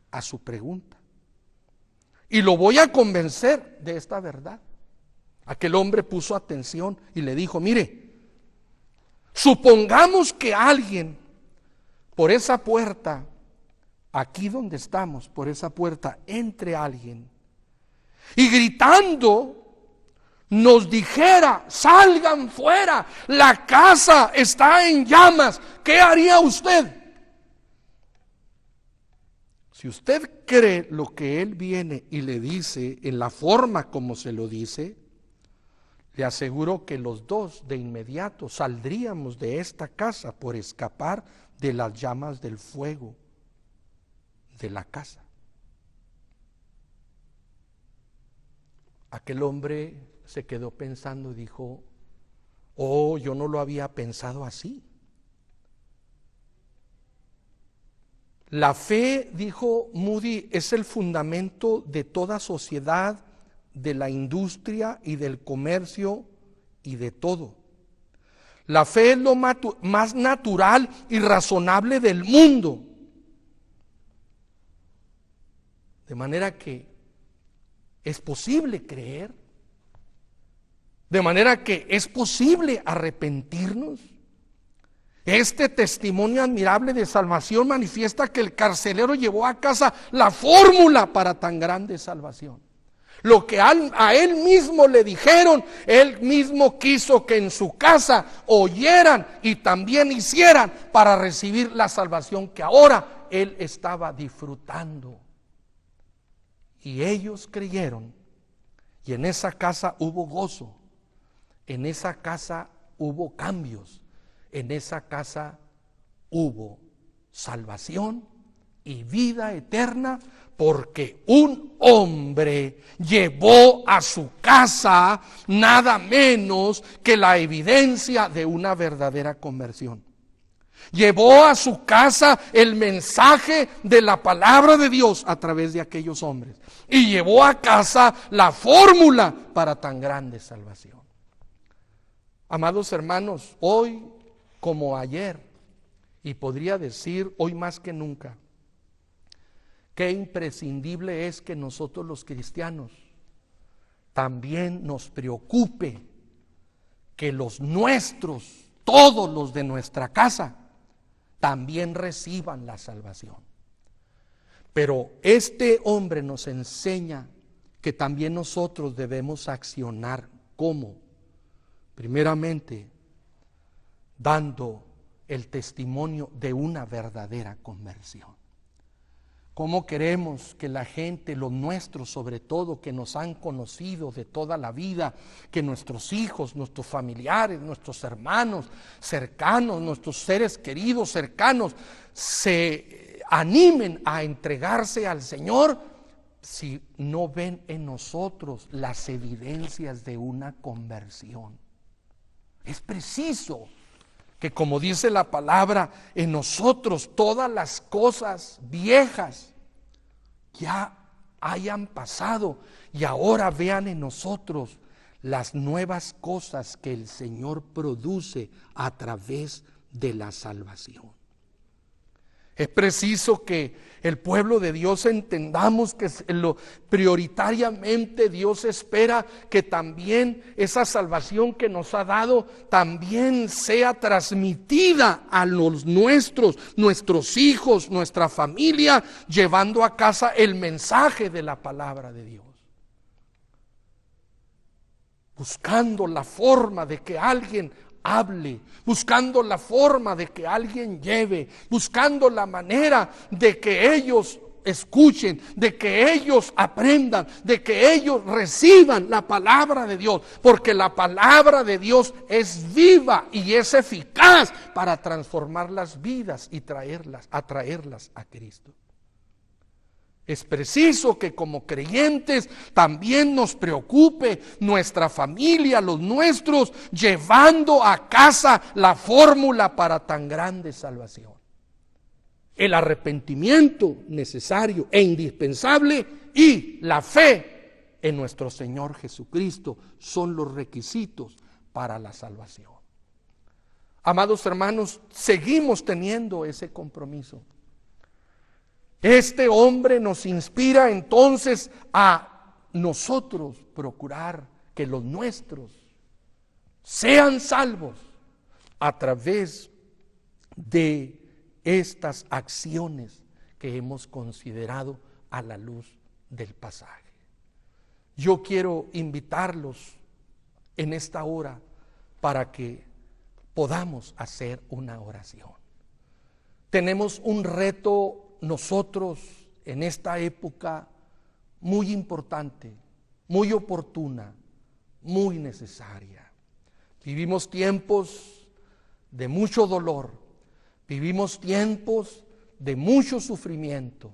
[SPEAKER 5] a su pregunta y lo voy a convencer de esta verdad. Aquel hombre puso atención y le dijo: mire, supongamos que alguien por esa puerta, aquí donde estamos, por esa puerta, entre alguien y gritando nos dijera: salgan fuera, la casa está en llamas. ¿Qué haría usted? Si usted cree lo que él viene y le dice en la forma como se lo dice, le aseguro que los dos de inmediato saldríamos de esta casa por escapar de las llamas del fuego de la casa. Aquel hombre se quedó pensando y dijo: oh, yo no lo había pensado así. La fe, dijo Moody, es el fundamento de toda sociedad, de la industria y del comercio y de todo. La fe es lo más natural y razonable del mundo. De manera que es posible creer, de manera que es posible arrepentirnos. Este testimonio admirable de salvación manifiesta que el carcelero llevó a casa la fórmula para tan grande salvación. Lo que a él mismo le dijeron, él mismo quiso que en su casa oyeran y también hicieran para recibir la salvación que ahora él estaba disfrutando. Y ellos creyeron, y en esa casa hubo gozo, en esa casa hubo cambios, en esa casa hubo salvación y vida eterna, porque un hombre llevó a su casa nada menos que la evidencia de una verdadera conversión. Llevó a su casa el mensaje de la palabra de Dios a través de aquellos hombres, y llevó a casa la fórmula para tan grande salvación. Amados hermanos, hoy como ayer, y podría decir hoy más que nunca, qué imprescindible es que nosotros los cristianos también nos preocupe que los nuestros, todos los de nuestra casa, también reciban la salvación. Pero este hombre nos enseña que también nosotros debemos accionar. ¿Cómo? Primeramente, dando el testimonio de una verdadera conversión. ¿Cómo queremos que la gente, los nuestros sobre todo, que nos han conocido de toda la vida, que nuestros hijos, nuestros familiares, nuestros hermanos cercanos, nuestros seres queridos cercanos, se animen a entregarse al Señor si no ven en nosotros las evidencias de una conversión? Es preciso que, como dice la palabra, en nosotros todas las cosas viejas ya hayan pasado y ahora vean en nosotros las nuevas cosas que el Señor produce a través de la salvación. Es preciso que el pueblo de Dios entendamos que prioritariamente Dios espera que también esa salvación que nos ha dado también sea transmitida a los nuestros hijos, nuestra familia, llevando a casa el mensaje de la palabra de Dios. Buscando la forma de que alguien hable, buscando la forma de que alguien lleve, buscando la manera de que ellos escuchen, de que ellos aprendan, de que ellos reciban la palabra de Dios, porque la palabra de Dios es viva y es eficaz para transformar las vidas y atraerlas a Cristo. Es preciso que como creyentes también nos preocupe nuestra familia, los nuestros, llevando a casa la fórmula para tan grande salvación. El arrepentimiento necesario e indispensable y la fe en nuestro Señor Jesucristo son los requisitos para la salvación. Amados hermanos, seguimos teniendo ese compromiso. Este hombre nos inspira entonces a nosotros procurar que los nuestros sean salvos a través de estas acciones que hemos considerado a la luz del pasaje. Yo quiero invitarlos en esta hora para que podamos hacer una oración. Tenemos un reto nosotros en esta época muy importante, muy oportuna, muy necesaria. Vivimos tiempos de mucho dolor, vivimos tiempos de mucho sufrimiento,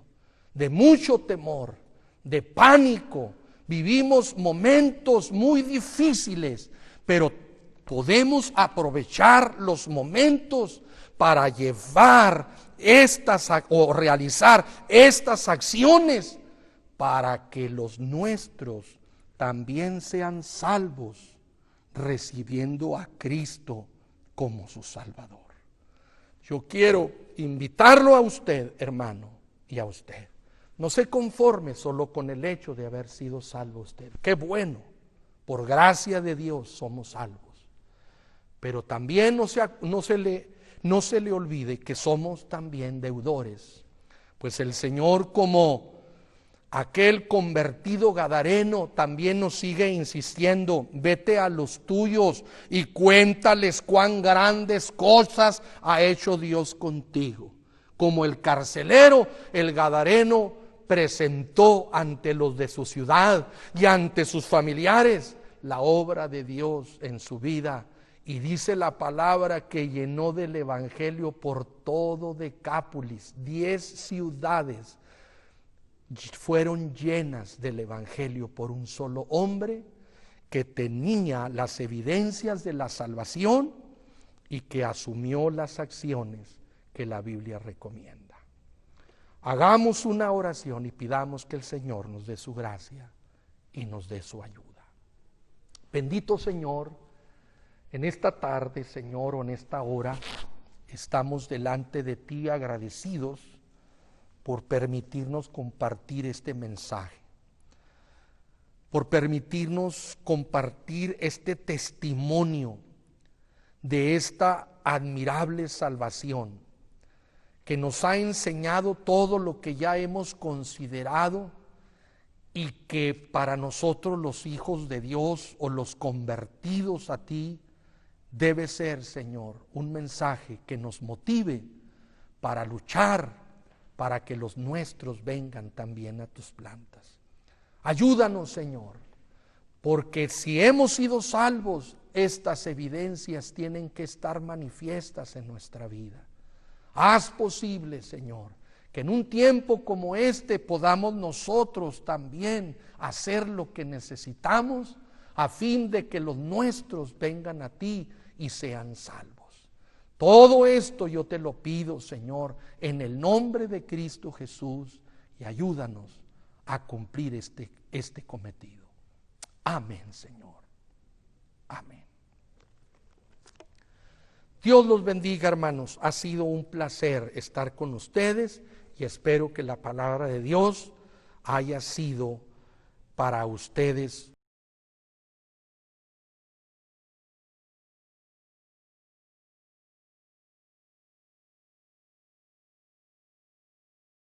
[SPEAKER 5] de mucho temor, de pánico. Vivimos momentos muy difíciles, pero podemos aprovechar los momentos para llevar o realizar estas acciones para que los nuestros también sean salvos, recibiendo a Cristo como su Salvador. Yo quiero invitarlo a usted, hermano, y a usted. No se conforme solo con el hecho de haber sido salvo usted. Qué bueno, por gracia de Dios somos salvos. Pero también no se le olvide que somos también deudores, pues el Señor, como aquel convertido gadareno, también nos sigue insistiendo: vete a los tuyos y cuéntales cuán grandes cosas ha hecho Dios contigo. Como el carcelero, el gadareno presentó ante los de su ciudad y ante sus familiares la obra de Dios en su vida. Y dice la palabra que llenó del evangelio por todo Decápolis. 10 ciudades fueron llenas del evangelio por un solo hombre que tenía las evidencias de la salvación y que asumió las acciones que la Biblia recomienda. Hagamos una oración y pidamos que el Señor nos dé su gracia y nos dé su ayuda. Bendito Señor, en esta tarde, Señor, o en esta hora, estamos delante de ti agradecidos por permitirnos compartir este mensaje, por permitirnos compartir este testimonio de esta admirable salvación que nos ha enseñado todo lo que ya hemos considerado y que para nosotros los hijos de Dios o los convertidos a ti debe ser, Señor, un mensaje que nos motive para luchar, para que los nuestros vengan también a tus plantas. Ayúdanos, Señor, porque si hemos sido salvos, estas evidencias tienen que estar manifiestas en nuestra vida. Haz posible, Señor, que en un tiempo como este podamos nosotros también hacer lo que necesitamos a fin de que los nuestros vengan a ti y sean salvos. Todo esto yo te lo pido, Señor, en el nombre de Cristo Jesús, y ayúdanos a cumplir este cometido. Amén, Señor. Amén. Dios los bendiga, hermanos. Ha sido un placer estar con ustedes y espero que la palabra de Dios haya sido para ustedes